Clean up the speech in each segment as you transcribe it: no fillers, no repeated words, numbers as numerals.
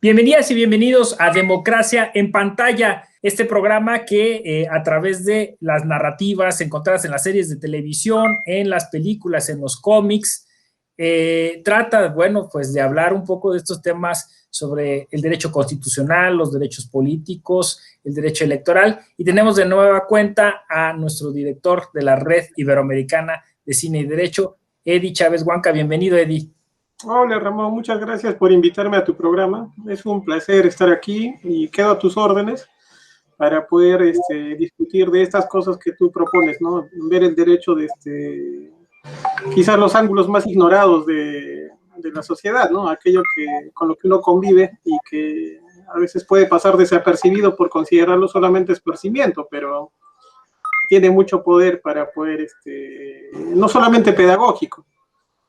Bienvenidas y bienvenidos a Democracia en Pantalla, este programa que a través de las narrativas encontradas en las series de televisión, en las películas, en los cómics, trata, bueno, pues de hablar un poco de estos temas sobre el derecho constitucional, los derechos políticos, el derecho electoral, y tenemos de nueva cuenta a nuestro director de la Red Iberoamericana de Cine y Derecho, Eddie Chávez Huanca. Bienvenido, Eddie. Hola Ramón, muchas gracias por invitarme a tu programa. Es un placer estar aquí y quedo a tus órdenes para poder discutir de estas cosas que tú propones, ¿no? Ver el derecho de quizás los ángulos más ignorados de la sociedad, ¿no? Aquello con lo que uno convive y que a veces puede pasar desapercibido por considerarlo solamente esparcimiento, pero tiene mucho poder para poder, no solamente pedagógico,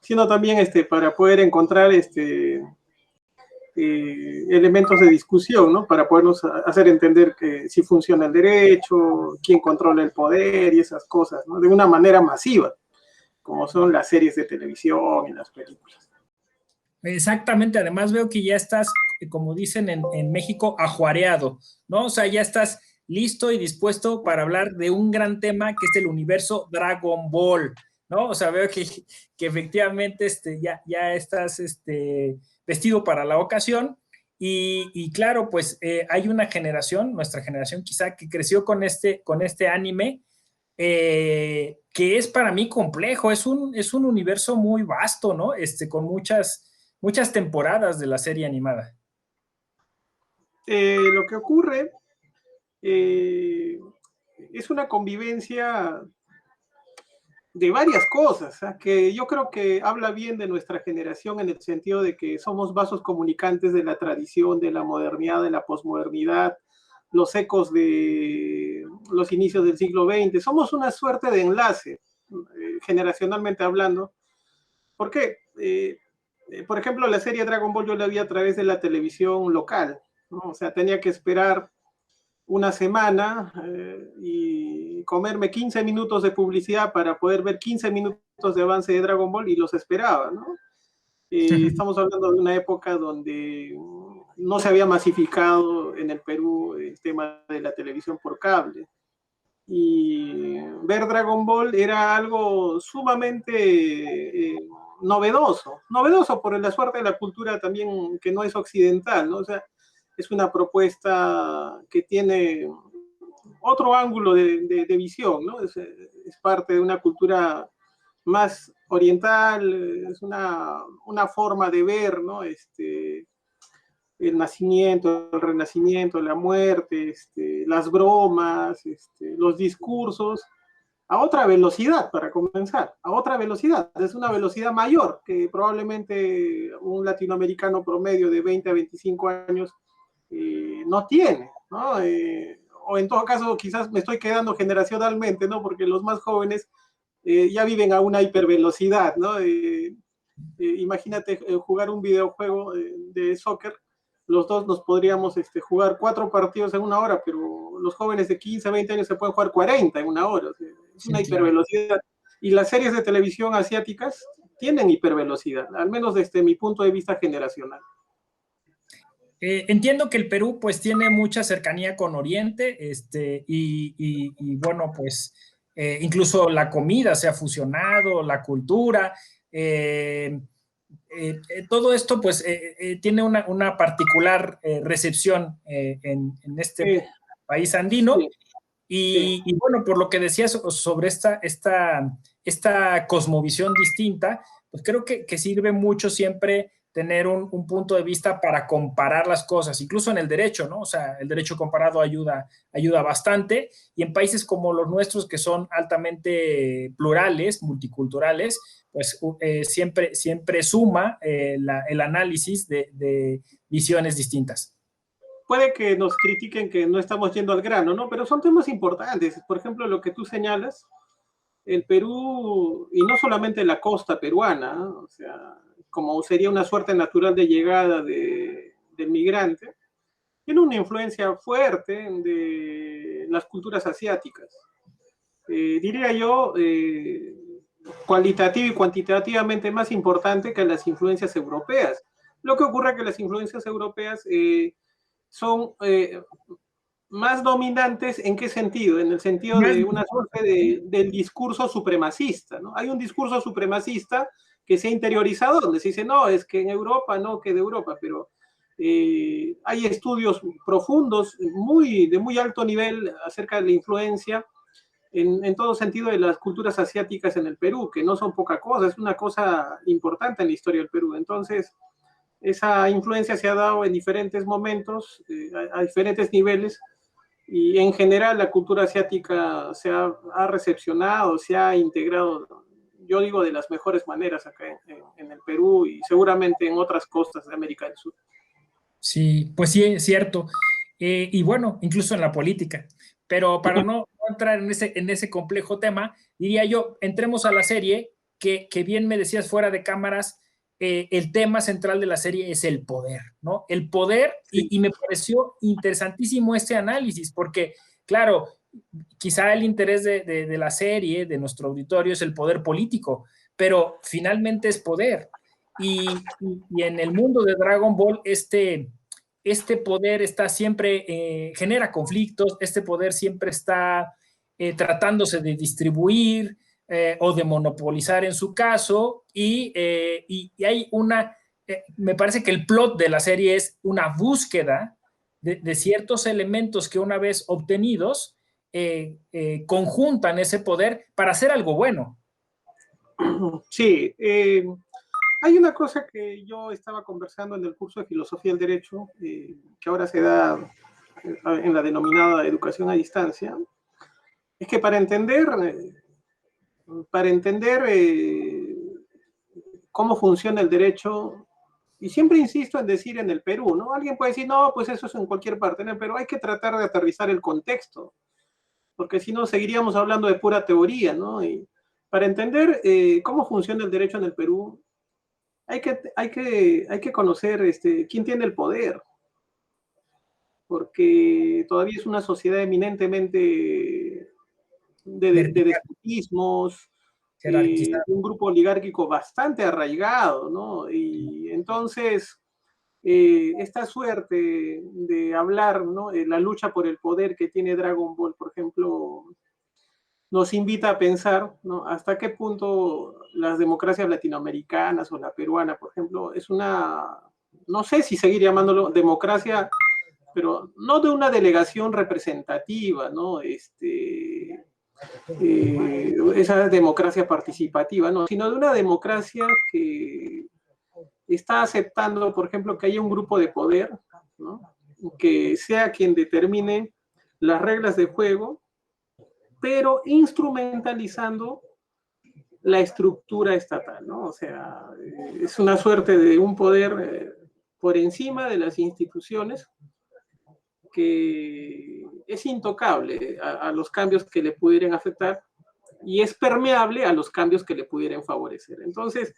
sino también para poder encontrar elementos de discusión, ¿no? Para podernos hacer entender que si funciona el derecho, quién controla el poder y esas cosas, ¿no? De una manera masiva, como son las series de televisión y las películas. Exactamente, además veo que ya estás, como dicen en México, ajuareado, ¿no? O sea, ya estás listo y dispuesto para hablar de un gran tema que es el universo Dragon Ball, ¿no? O sea, veo que efectivamente ya estás vestido para la ocasión y claro, pues hay una generación, nuestra generación quizá, que creció con este anime, que es para mí complejo, es un universo muy vasto, ¿no? Con muchas temporadas de la serie animada. Lo que ocurre es una convivencia de varias cosas, ¿eh? Que yo creo que habla bien de nuestra generación en el sentido de que somos vasos comunicantes de la tradición, de la modernidad, de la posmodernidad, los ecos de los inicios del siglo XX. Somos una suerte de enlace, generacionalmente hablando. ¿Por qué? Por ejemplo, la serie Dragon Ball yo la vi a través de la televisión local, ¿no? O sea, tenía que esperar una semana y comerme 15 minutos de publicidad para poder ver 15 minutos de avance de Dragon Ball y los esperaba, ¿no? Estamos hablando de una época donde no se había masificado en el Perú el tema de la televisión por cable. Y ver Dragon Ball era algo sumamente novedoso por la suerte de la cultura también que no es occidental, ¿no? O sea, es una propuesta que tiene otro ángulo de visión, ¿no? Es parte de una cultura más oriental, es una forma de ver, ¿no? El nacimiento, el renacimiento, la muerte, las bromas, los discursos, a otra velocidad, para comenzar, a otra velocidad. Es una velocidad mayor que probablemente un latinoamericano promedio de 20 a 25 años no tiene, ¿no? O en todo caso, quizás me estoy quedando generacionalmente, ¿no? Porque los más jóvenes ya viven a una hipervelocidad, ¿no? Imagínate jugar un videojuego de soccer, los dos nos podríamos jugar 4 partidos en una hora, pero los jóvenes de 15 a 20 años se pueden jugar 40 en una hora. O sea, es una hipervelocidad. Y las series de televisión asiáticas tienen hipervelocidad, al menos desde mi punto de vista generacional. Entiendo que el Perú pues tiene mucha cercanía con Oriente, y bueno, pues incluso la comida se ha fusionado, la cultura, todo esto pues tiene una particular recepción en este país andino. Sí. Y bueno, por lo que decías sobre esta cosmovisión distinta, pues creo que sirve mucho siempre tener un punto de vista para comparar las cosas, incluso en el derecho, ¿no? O sea, el derecho comparado ayuda bastante, y en países como los nuestros, que son altamente plurales, multiculturales, pues siempre suma el análisis de visiones distintas. Puede que nos critiquen que no estamos yendo al grano, ¿no? Pero son temas importantes. Por ejemplo, lo que tú señalas, el Perú, y no solamente la costa peruana, ¿no? O sea, como sería una suerte natural de llegada del migrante, tiene una influencia fuerte de las culturas asiáticas. Diría yo, cualitativa y cuantitativamente más importante que las influencias europeas. Lo que ocurre es que las influencias europeas son más dominantes. ¿En qué sentido? En el sentido de una suerte del discurso supremacista, ¿no? Hay un discurso supremacista que se ha interiorizado, donde se dice, no, es que en Europa, no, que de Europa, pero hay estudios profundos, de muy alto nivel, acerca de la influencia en todo sentido de las culturas asiáticas en el Perú, que no son poca cosa, es una cosa importante en la historia del Perú. Entonces, esa influencia se ha dado en diferentes momentos, a diferentes niveles, y en general la cultura asiática ha recepcionado, se ha integrado, yo digo, de las mejores maneras acá en el Perú y seguramente en otras costas de América del Sur. Sí, pues sí, es cierto. Y bueno, incluso en la política. Pero para no entrar en ese complejo tema, diría yo, entremos a la serie, que bien me decías fuera de cámaras, el tema central de la serie es el poder, ¿no? El poder, Sí. y me pareció interesantísimo este análisis, porque, claro, quizá el interés de la serie, de nuestro auditorio, es el poder político, pero finalmente es poder. Y en el mundo de Dragon Ball, este poder está siempre, genera conflictos, este poder siempre está tratándose de distribuir o de monopolizar en su caso, y hay me parece que el plot de la serie es una búsqueda de ciertos elementos que una vez obtenidos, conjuntan ese poder para hacer algo bueno. Sí, hay una cosa que yo estaba conversando en el curso de Filosofía del Derecho, que ahora se da en la denominada educación a distancia, es que para entender cómo funciona el derecho, y siempre insisto en decir en el Perú, ¿no? Alguien puede decir, no, pues eso es en cualquier parte, en el Perú hay que tratar de aterrizar el contexto, porque si no seguiríamos hablando de pura teoría, ¿no? Y para entender cómo funciona el derecho en el Perú, hay que conocer quién tiene el poder, porque todavía es una sociedad eminentemente de Vertical, despotismos, jerarquizado. un grupo oligárquico bastante arraigado, ¿no? Y entonces, esta suerte de hablar, ¿no? La lucha por el poder que tiene Dragon Ball, por ejemplo, nos invita a pensar, ¿no? Hasta qué punto las democracias latinoamericanas o la peruana, por ejemplo, es no sé si seguir llamándolo democracia, pero no de una delegación representativa, ¿no? Esa democracia participativa, no, sino de una democracia que está aceptando, por ejemplo, que haya un grupo de poder, ¿no? Que sea quien determine las reglas de juego, pero instrumentalizando la estructura estatal, ¿no? O sea, es una suerte de un poder por encima de las instituciones que es intocable a los cambios que le pudieran afectar y es permeable a los cambios que le pudieran favorecer. Entonces,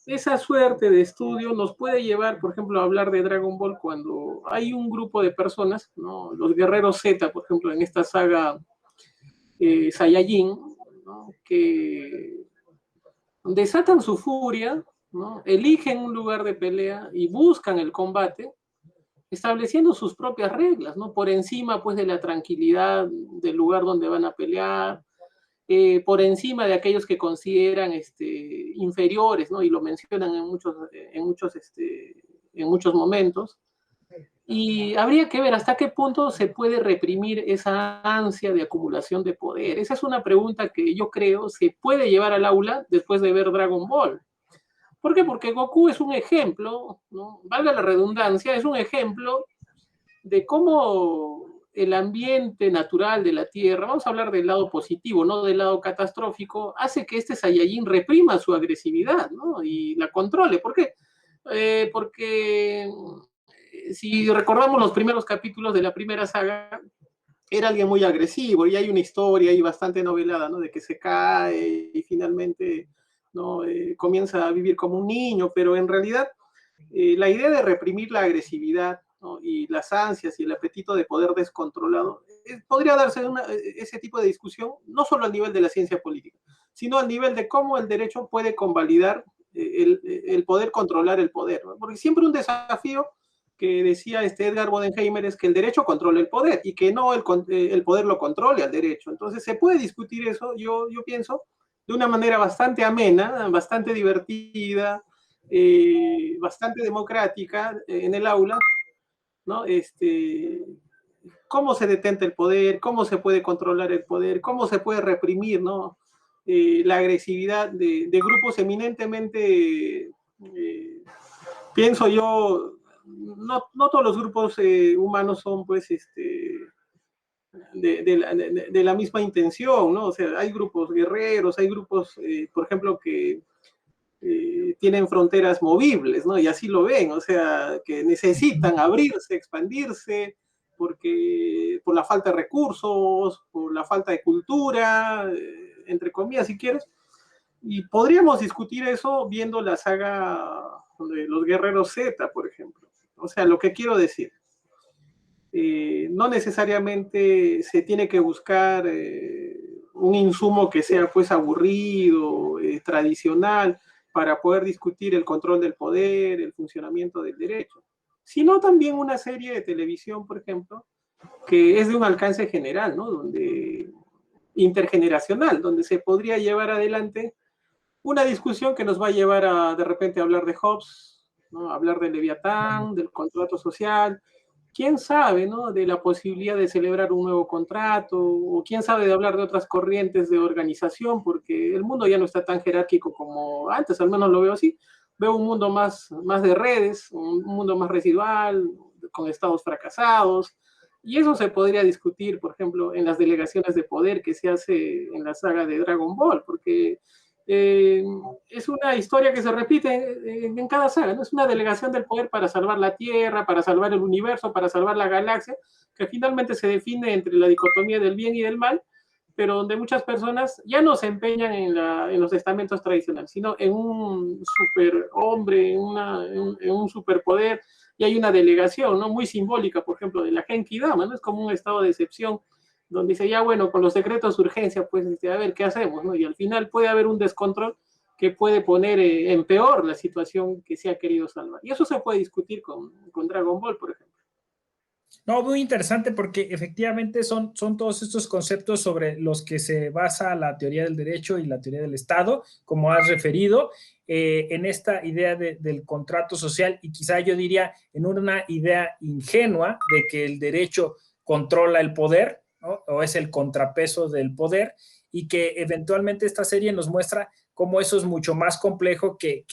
esa suerte de estudio nos puede llevar, por ejemplo, a hablar de Dragon Ball cuando hay un grupo de personas, ¿no? Los guerreros Z, por ejemplo, en esta saga Saiyajin, ¿no? Que desatan su furia, ¿no? Eligen un lugar de pelea y buscan el combate, estableciendo sus propias reglas, ¿no? Por encima, pues, de la tranquilidad del lugar donde van a pelear, por encima de aquellos que consideran inferiores, ¿no? Y lo mencionan en muchos momentos. Y habría que ver hasta qué punto se puede reprimir esa ansia de acumulación de poder. Esa es una pregunta que yo creo se puede llevar al aula después de ver Dragon Ball. ¿Por qué? Porque Goku es un ejemplo, ¿no? Valga la redundancia, es un ejemplo de cómo el ambiente natural de la Tierra, vamos a hablar del lado positivo, no del lado catastrófico, hace que este Saiyajin reprima su agresividad, ¿no? Y la controle. ¿Por qué? Porque si recordamos los primeros capítulos de la primera saga, era alguien muy agresivo y hay una historia ahí bastante novelada, ¿no? De que se cae y finalmente, ¿no? Comienza a vivir como un niño, pero en realidad la idea de reprimir la agresividad, ¿no? Y las ansias y el apetito de poder descontrolado, podría darse ese tipo de discusión no solo al nivel de la ciencia política, sino al nivel de cómo el derecho puede convalidar el poder controlar el poder, ¿no? Porque siempre un desafío que decía Edgar Bodenheimer es que el derecho controla el poder y que no el poder lo controle al derecho. Entonces se puede discutir eso, yo pienso, de una manera bastante amena, bastante divertida, bastante democrática en el aula, ¿no? Cómo se detenta el poder, cómo se puede controlar el poder, cómo se puede reprimir, ¿no? La agresividad de grupos eminentemente, pienso yo, no todos los grupos humanos son, pues, de la misma intención, ¿no? O sea, hay grupos guerreros, hay grupos, por ejemplo, que tienen fronteras movibles, ¿no? Y así lo ven, o sea, que necesitan abrirse, expandirse, porque por la falta de recursos, por la falta de cultura, entre comillas, si quieres. Y podríamos discutir eso viendo la saga de los Guerreros Z, por ejemplo. O sea, lo que quiero decir, no necesariamente se tiene que buscar un insumo que sea pues aburrido, tradicional, para poder discutir el control del poder, el funcionamiento del derecho, sino también una serie de televisión, por ejemplo, que es de un alcance general, ¿no? Donde, intergeneracional, donde se podría llevar adelante una discusión que nos va a llevar a de repente a hablar de Hobbes, ¿no? A hablar de Leviatán, del contrato social, quién sabe, ¿no? De la posibilidad de celebrar un nuevo contrato, o quién sabe de hablar de otras corrientes de organización, porque el mundo ya no está tan jerárquico como antes, al menos lo veo así. Veo un mundo más de redes, un mundo más residual, con estados fracasados, y eso se podría discutir, por ejemplo, en las delegaciones de poder que se hace en la saga de Dragon Ball, porque es una historia que se repite en cada saga, ¿no? Es una delegación del poder para salvar la Tierra, para salvar el universo, para salvar la galaxia, que finalmente se define entre la dicotomía del bien y del mal, pero donde muchas personas ya no se empeñan en los estamentos tradicionales, sino en un superhombre, en un superpoder, y hay una delegación, ¿no? Muy simbólica, por ejemplo, de la Genki Dama, ¿no? Es como un estado de excepción donde dice, ya bueno, con los decretos de urgencia, pues a ver qué hacemos, ¿no? Y al final puede haber un descontrol que puede poner en peor la situación que se ha querido salvar. Y eso se puede discutir con Dragon Ball, por ejemplo. No, muy interesante porque efectivamente son todos estos conceptos sobre los que se basa la teoría del derecho y la teoría del Estado, como has referido, en esta idea del contrato social y quizá yo diría en una idea ingenua de que el derecho controla el poder, ¿no? O es el contrapeso del poder y que eventualmente esta serie nos muestra cómo eso es mucho más complejo que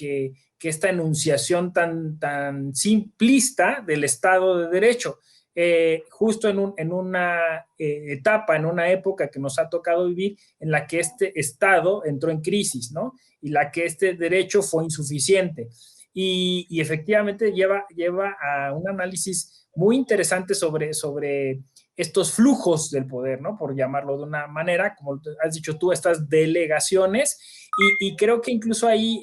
esta enunciación tan simplista del Estado de Derecho. Justo en una etapa, en una época que nos ha tocado vivir, en la que este Estado entró en crisis, ¿no? Y la que este derecho fue insuficiente. Y efectivamente lleva a un análisis muy interesante sobre estos flujos del poder, ¿no? Por llamarlo de una manera, como has dicho tú, estas delegaciones. Y creo que incluso ahí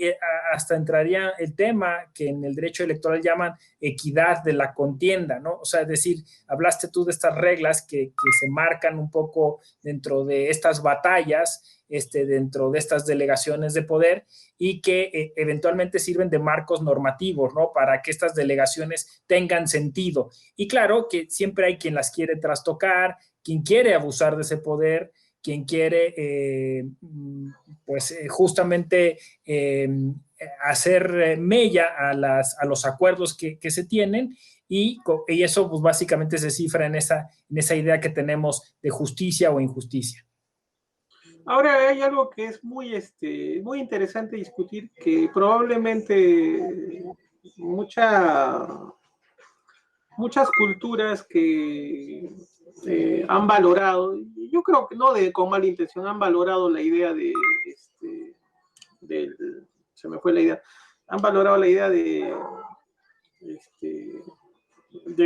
hasta entraría el tema que en el derecho electoral llaman equidad de la contienda, ¿no? O sea, es decir, hablaste tú de estas reglas que se marcan un poco dentro de estas batallas, dentro de estas delegaciones de poder y que eventualmente sirven de marcos normativos, ¿no? Para que estas delegaciones tengan sentido. Y claro que siempre hay quien las quiere trastocar, quien quiere abusar de ese poder, quien quiere justamente hacer mella a los acuerdos que se tienen y eso pues básicamente se cifra en esa idea que tenemos de justicia o injusticia. Ahora hay algo que es muy interesante discutir, que probablemente muchas culturas que han valorado, yo creo que no con mala intención, han valorado la idea se me fue la idea, han valorado la idea de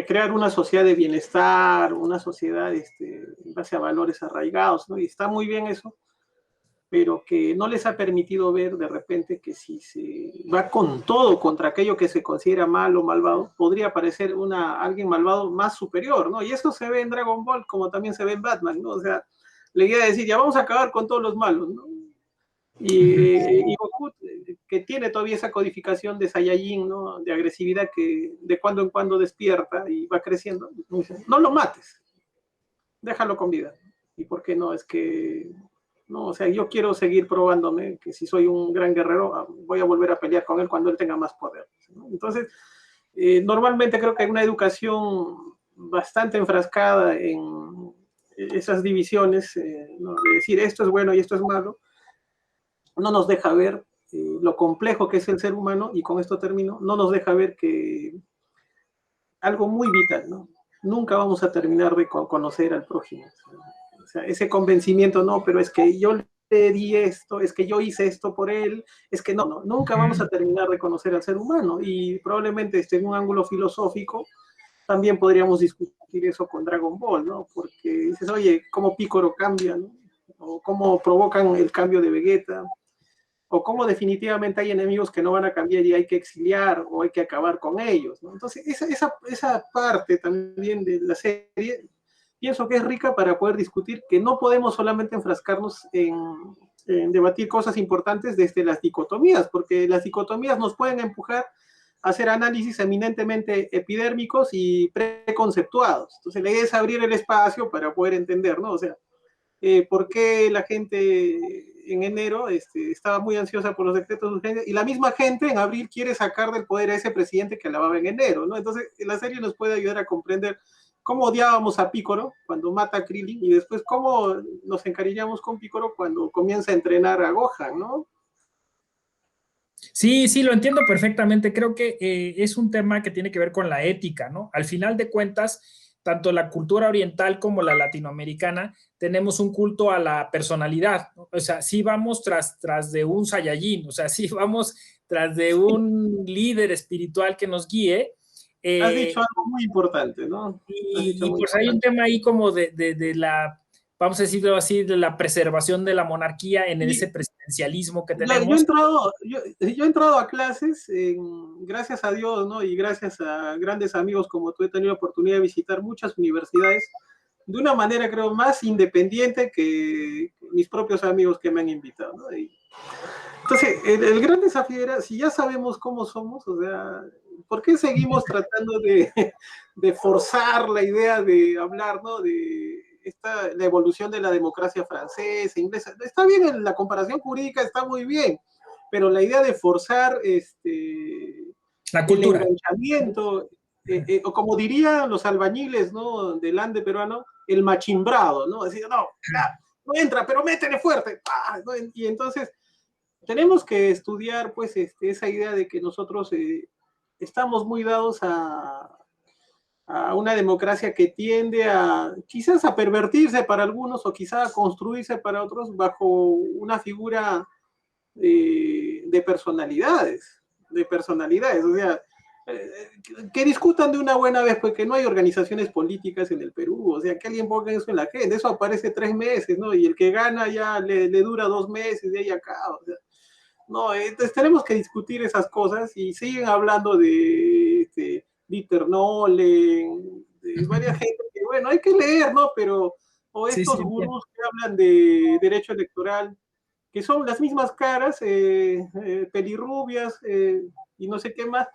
crear una sociedad de bienestar, una sociedad en base a valores arraigados, ¿no? Y está muy bien eso, pero que no les ha permitido ver de repente que si se va con todo contra aquello que se considera malo o malvado, podría aparecer alguien malvado más superior, ¿no? Y eso se ve en Dragon Ball como también se ve en Batman, ¿no? O sea, la idea de decir, ya vamos a acabar con todos los malos, ¿no? Y Goku, que tiene todavía esa codificación de Saiyajin, ¿no? De agresividad que de cuando en cuando despierta y va creciendo, dice, no lo mates, déjalo con vida. ¿Y por qué no? Es que, no, o sea, yo quiero seguir probándome que si soy un gran guerrero, voy a volver a pelear con él cuando él tenga más poder, ¿no? Entonces, normalmente creo que hay una educación bastante enfrascada en esas divisiones, ¿no? De decir esto es bueno y esto es malo, no nos deja ver lo complejo que es el ser humano, y con esto termino, no nos deja ver que algo muy vital, ¿no? Nunca vamos a terminar de conocer al prójimo. O sea, ese convencimiento, no, pero es que yo le di esto, es que yo hice esto por él, es que no, nunca vamos a terminar de conocer al ser humano, y probablemente en un ángulo filosófico también podríamos discutir eso con Dragon Ball, ¿no? Porque dices, oye, ¿cómo Piccolo cambia, ¿no? O cómo provocan el cambio de Vegeta, o cómo definitivamente hay enemigos que no van a cambiar y hay que exiliar o hay que acabar con ellos, ¿no? Entonces, esa parte también de la serie, pienso que es rica para poder discutir que no podemos solamente enfrascarnos en debatir cosas importantes desde las dicotomías, porque las dicotomías nos pueden empujar a hacer análisis eminentemente epidérmicos y preconceptuados. Entonces, la idea es abrir el espacio para poder entender, ¿no? O sea, por qué la gente en enero estaba muy ansiosa por los decretos de urgencia, y la misma gente en abril quiere sacar del poder a ese presidente que alababa en enero, ¿no? Entonces, la serie nos puede ayudar a comprender cómo odiábamos a Piccolo cuando mata a Krillin, y después cómo nos encariñamos con Piccolo cuando comienza a entrenar a Gohan, ¿no? Sí, sí, lo entiendo perfectamente. Creo que es un tema que tiene que ver con la ética, ¿no? Al final de cuentas, tanto la cultura oriental como la latinoamericana tenemos un culto a la personalidad, ¿no? O sea, sí vamos tras de un Saiyajin, o sea, sí vamos tras de un líder espiritual que nos guíe. Has Eh, dicho algo muy importante, ¿no? Has dicho y muy pues hay un importante. tema ahí como de la, vamos a decirlo así, de la preservación de la monarquía en ese Y presidencialismo que yo he tenemos. entrado, yo he entrado a clases, gracias a Dios, ¿no? Y gracias a grandes amigos como tú, he tenido la oportunidad de visitar muchas universidades de una manera, creo, más independiente que mis propios amigos que me han invitado, ¿no? Entonces, el gran desafío era, si ya sabemos cómo somos, o sea, ¿por qué seguimos tratando de forzar la idea de hablar, ¿no? De la evolución de la democracia francesa, inglesa? Está bien en la comparación jurídica, está muy bien, pero la idea de forzar La el cultura. enganchamiento, o como dirían los albañiles, ¿no? Del Ande peruano, el machimbrado, ¿no? Decir, no, ya, no entra, pero métele fuerte. ¡Pah! ¿No? Y entonces tenemos que estudiar, pues, esa idea de que nosotros estamos muy dados a una democracia que tiende a quizás a pervertirse para algunos, o quizás a construirse para otros bajo una figura de personalidades, o sea, que discutan de una buena vez, porque no hay organizaciones políticas en el Perú, o sea, que alguien ponga eso en la gente, eso aparece 3 meses, ¿no? Y el que gana ya le dura 2 meses, de ahí acá, o sea, no, entonces tenemos que discutir esas cosas, y siguen hablando de Dieter Nolen, de varias gente que, bueno, hay que leer, ¿no? Pero, o Sí, sí, estos entiendo. gurús que hablan de derecho electoral, que son las mismas caras, pelirrubias, y no sé qué más,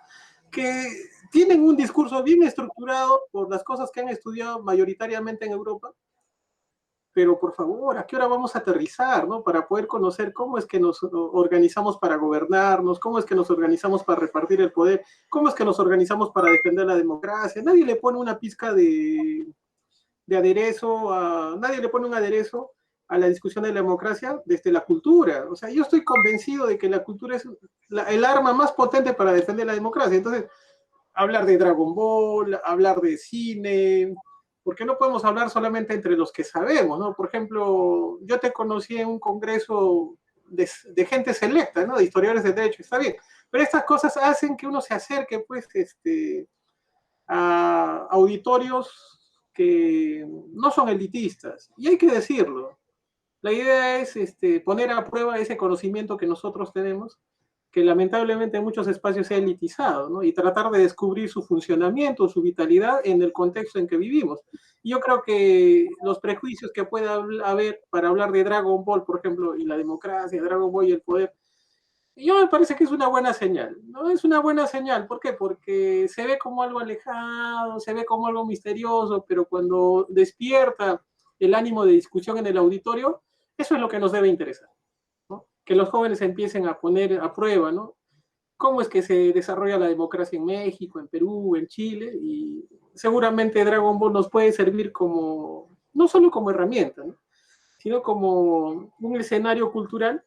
que tienen un discurso bien estructurado por las cosas que han estudiado mayoritariamente en Europa, pero por favor, ¿a qué hora vamos a aterrizar, ¿no? Para poder conocer cómo es que nos organizamos para gobernarnos, cómo es que nos organizamos para repartir el poder, cómo es que nos organizamos para defender la democracia. Nadie le pone una pizca de aderezo, nadie le pone un aderezo a la discusión de la democracia desde la cultura. O sea, yo estoy convencido de que la cultura es el arma más potente para defender la democracia. Entonces, hablar de Dragon Ball, hablar de cine, porque no podemos hablar solamente entre los que sabemos, ¿no? Por ejemplo, yo te conocí en un congreso de gente selecta, ¿no? De historiadores de derecho, está bien, pero estas cosas hacen que uno se acerque, pues, a auditorios que no son elitistas, y hay que decirlo. La idea es poner a prueba ese conocimiento que nosotros tenemos, que lamentablemente en muchos espacios se ha elitizado, ¿no? Y tratar de descubrir su funcionamiento, su vitalidad en el contexto en que vivimos. Y yo creo que los prejuicios que pueda haber para hablar de Dragon Ball, por ejemplo, y la democracia, Dragon Ball y el poder, yo me parece que es una buena señal, ¿no? Es una buena señal, ¿por qué? Porque se ve como algo alejado, se ve como algo misterioso, pero cuando despierta el ánimo de discusión en el auditorio, eso es lo que nos debe interesar, ¿no? Que los jóvenes empiecen a poner a prueba, ¿no? Cómo es que se desarrolla la democracia en México, en Perú, en Chile, y seguramente Dragon Ball nos puede servir como, no solo como herramienta, ¿no? Sino como un escenario cultural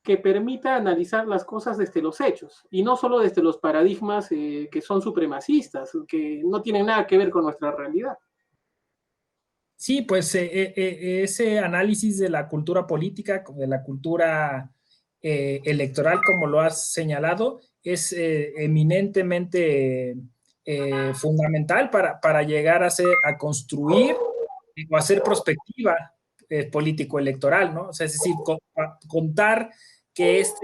que permita analizar las cosas desde los hechos y no solo desde los paradigmas que son supremacistas, que no tienen nada que ver con nuestra realidad. Sí, pues ese análisis de la cultura política, de la cultura electoral, como lo has señalado, es eminentemente fundamental para llegar a construir o hacer prospectiva político-electoral, ¿no? O sea, es decir, contar ese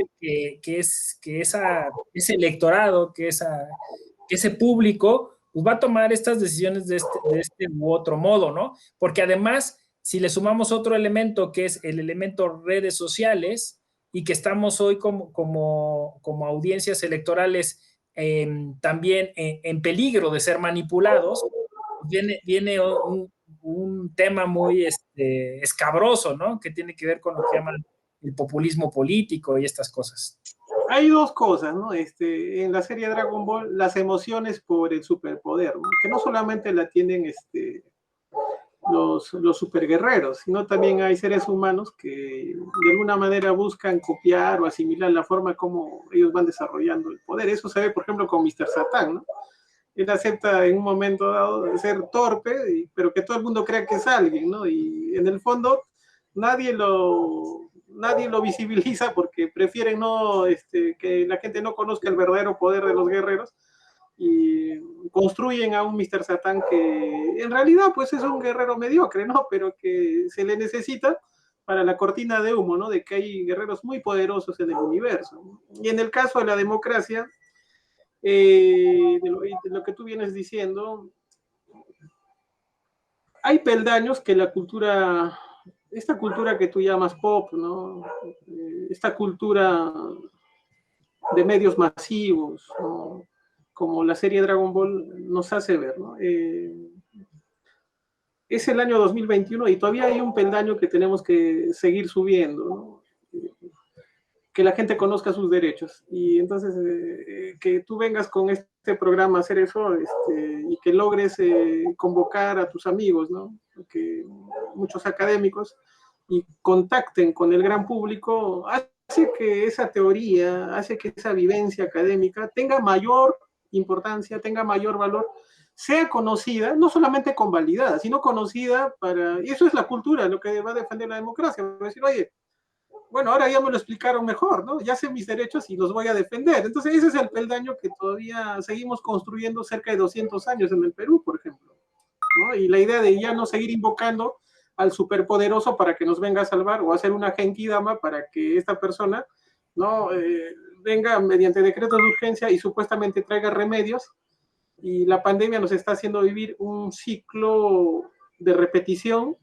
electorado, que ese público pues va a tomar estas decisiones de este u otro modo, ¿no? Porque además, si le sumamos otro elemento que es el elemento redes sociales y que estamos hoy como audiencias electorales también en peligro de ser manipulados, viene un tema muy escabroso, ¿no? Que tiene que ver con lo que llaman el populismo político y estas cosas. Hay dos cosas, ¿no? En la serie Dragon Ball, las emociones por el superpoder, ¿no? Que no solamente la tienen los superguerreros, sino también hay seres humanos que de alguna manera buscan copiar o asimilar la forma como ellos van desarrollando el poder. Eso se ve, por ejemplo, con Mr. Satan, ¿no? Él acepta en un momento dado ser torpe, pero que todo el mundo crea que es alguien, ¿no? Y en el fondo nadie lo visibiliza porque prefieren no, que la gente no conozca el verdadero poder de los guerreros y construyen a un Mr. Satan que en realidad pues es un guerrero mediocre, ¿no? Pero que se le necesita para la cortina de humo, ¿no? De que hay guerreros muy poderosos en el universo, ¿no? Y en el caso de la democracia, de lo que tú vienes diciendo, hay peldaños que la cultura, esta cultura que tú llamas pop, ¿no? Esta cultura de medios masivos, ¿no? Como la serie Dragon Ball nos hace ver, ¿no? Es el año 2021 y todavía hay un peldaño que tenemos que seguir subiendo, ¿no? Que la gente conozca sus derechos. Y entonces, que tú vengas con este programa a hacer eso y que logres convocar a tus amigos, ¿no? Que muchos académicos y contacten con el gran público, hace que esa teoría, hace que esa vivencia académica tenga mayor importancia, tenga mayor valor, sea conocida, no solamente convalidada, sino conocida para... Y eso es la cultura, lo que va a defender la democracia. Va a decir, oye, bueno, ahora ya me lo explicaron mejor, ¿no? Ya sé mis derechos y los voy a defender. Entonces, ese es el peldaño que todavía seguimos construyendo cerca de 200 años en el Perú, por ejemplo, ¿no? Y la idea de ya no seguir invocando al superpoderoso para que nos venga a salvar o hacer una genkidama para que esta persona, ¿no? Venga mediante decretos de urgencia y supuestamente traiga remedios, y la pandemia nos está haciendo vivir un ciclo de repetición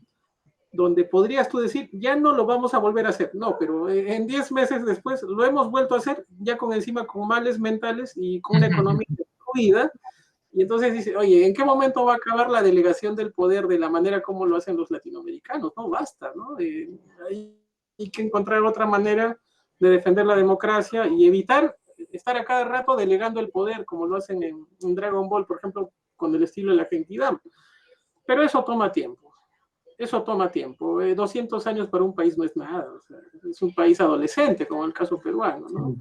donde podrías tú decir, ya no lo vamos a volver a hacer. No, pero en 10 meses después lo hemos vuelto a hacer, ya con encima con males mentales y con una economía destruida. Y entonces dice, oye, ¿en qué momento va a acabar la delegación del poder de la manera como lo hacen los latinoamericanos? No, basta, ¿no? Hay que encontrar otra manera de defender la democracia y evitar estar a cada rato delegando el poder, como lo hacen en Dragon Ball, por ejemplo, con el estilo de la Genkidama. Pero eso toma tiempo. Eso toma tiempo. 200 años para un país no es nada. O sea, es un país adolescente, como el caso peruano, ¿no?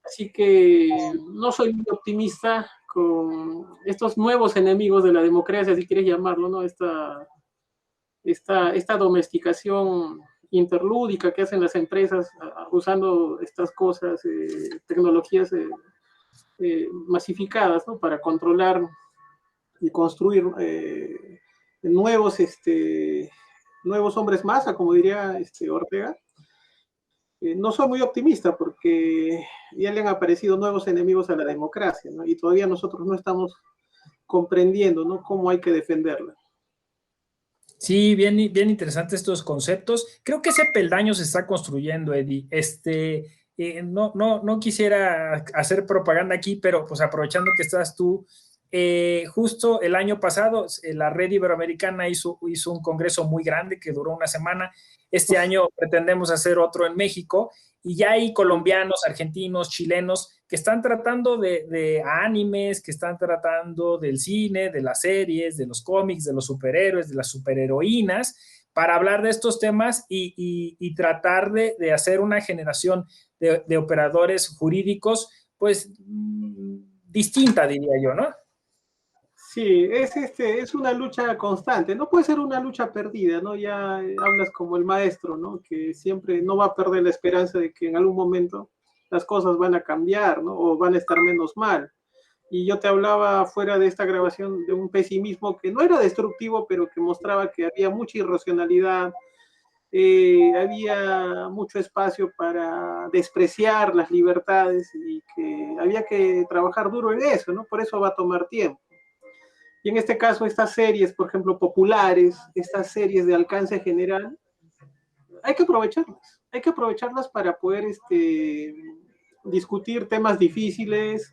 Así que no soy muy optimista con estos nuevos enemigos de la democracia, si quieres llamarlo, ¿no? Esta domesticación interlúdica que hacen las empresas usando estas cosas, tecnologías masificadas, ¿no? Para controlar y construir nuevos hombres masa, como diría Ortega. no soy muy optimista porque ya le han aparecido nuevos enemigos a la democracia, ¿no? Y todavía nosotros no estamos comprendiendo, ¿no?, cómo hay que defenderla. Sí, bien, bien interesantes estos conceptos. Creo que ese peldaño se está construyendo, Eddie. No quisiera hacer propaganda aquí, pero pues aprovechando que estás tú, justo el año pasado la Red Iberoamericana hizo un congreso muy grande que duró una semana. Este año pretendemos hacer otro en México y ya hay colombianos, argentinos, chilenos que están tratando de animes, que están tratando del cine, de las series, de los cómics, de los superhéroes, de las superheroínas, para hablar de estos temas y tratar de hacer una generación de operadores jurídicos, pues, distinta, diría yo, ¿no? Sí, es una lucha constante, no puede ser una lucha perdida, ¿no? Ya hablas como el maestro, ¿no? Que siempre no va a perder la esperanza de que en algún momento las cosas van a cambiar, ¿no? O van a estar menos mal. Y yo te hablaba fuera de esta grabación de un pesimismo que no era destructivo, pero que mostraba que había mucha irracionalidad, había mucho espacio para despreciar las libertades y que había que trabajar duro en eso, ¿no? Por eso va a tomar tiempo. Y en este caso, estas series, por ejemplo, populares, estas series de alcance general, hay que aprovecharlas para poder discutir temas difíciles,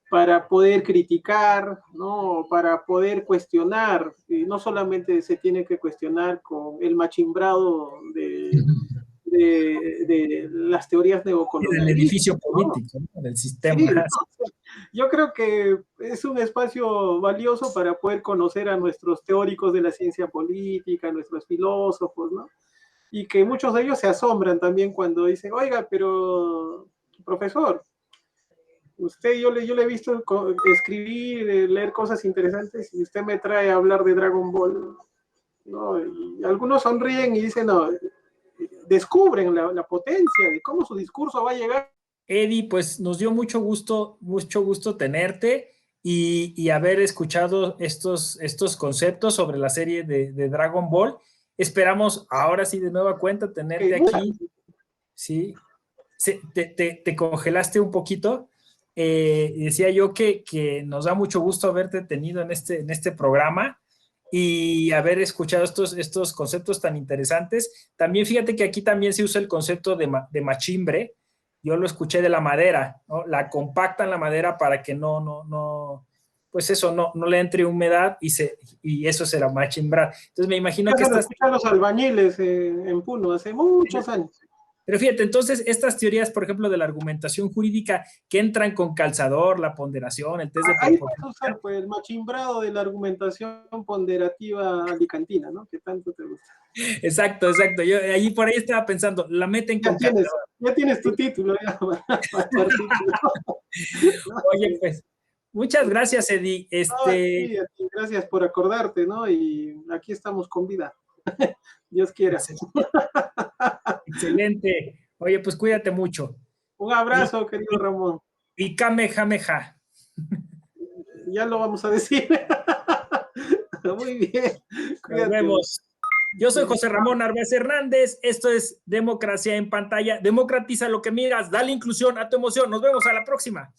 para poder criticar, ¿no? Para poder cuestionar, y no solamente se tiene que cuestionar con el machimbrado de las teorías Del neocolonialistas, edificio ¿no? político, ¿no? Del Sí, sistema. no, yo creo que es un espacio valioso para poder conocer a nuestros teóricos de la ciencia política, nuestros filósofos, ¿no? Y que muchos de ellos se asombran también cuando dicen, oiga, pero profesor, yo le he visto escribir, leer cosas interesantes y usted me trae a hablar de Dragon Ball, ¿no? Y algunos sonríen y dicen, no, descubren la potencia de cómo su discurso va a llegar. Eddie, pues nos dio mucho gusto tenerte y haber escuchado estos conceptos sobre la serie de Dragon Ball. Esperamos ahora sí de nueva cuenta tenerte aquí. Sí, te congelaste un poquito. Y decía yo que nos da mucho gusto haberte tenido en este programa y haber escuchado estos conceptos tan interesantes. También fíjate que aquí también se usa el concepto de machimbre. Yo lo escuché de la madera, ¿no? La compactan la madera para que pues eso, no le entre humedad y eso será machimbrar. Entonces me imagino que Eso lo escuchan los albañiles en Puno hace muchos años. Pero fíjate, entonces estas teorías, por ejemplo, de la argumentación jurídica que entran con calzador, la ponderación, el test de Ahí puedes proporcionalidad. usar pues, el machimbrado de la argumentación ponderativa alicantina, ¿no? Que tanto te gusta. Exacto. Yo allí por ahí estaba pensando, la meten con calzador. Ya tienes tu título. Ya, Oye, pues, muchas gracias, Eddie. Sí, gracias por acordarte, ¿no? Y aquí estamos con vida. Dios quiera. Excelente. Oye, pues cuídate mucho. Un abrazo, querido Ramón. Y Kamehameha. Ya lo vamos a decir. Muy bien. Cuídate. Nos vemos. Yo soy José Ramón Narváez Hernández. Esto es Democracia en Pantalla. Democratiza lo que miras. Dale inclusión a tu emoción. Nos vemos a la próxima.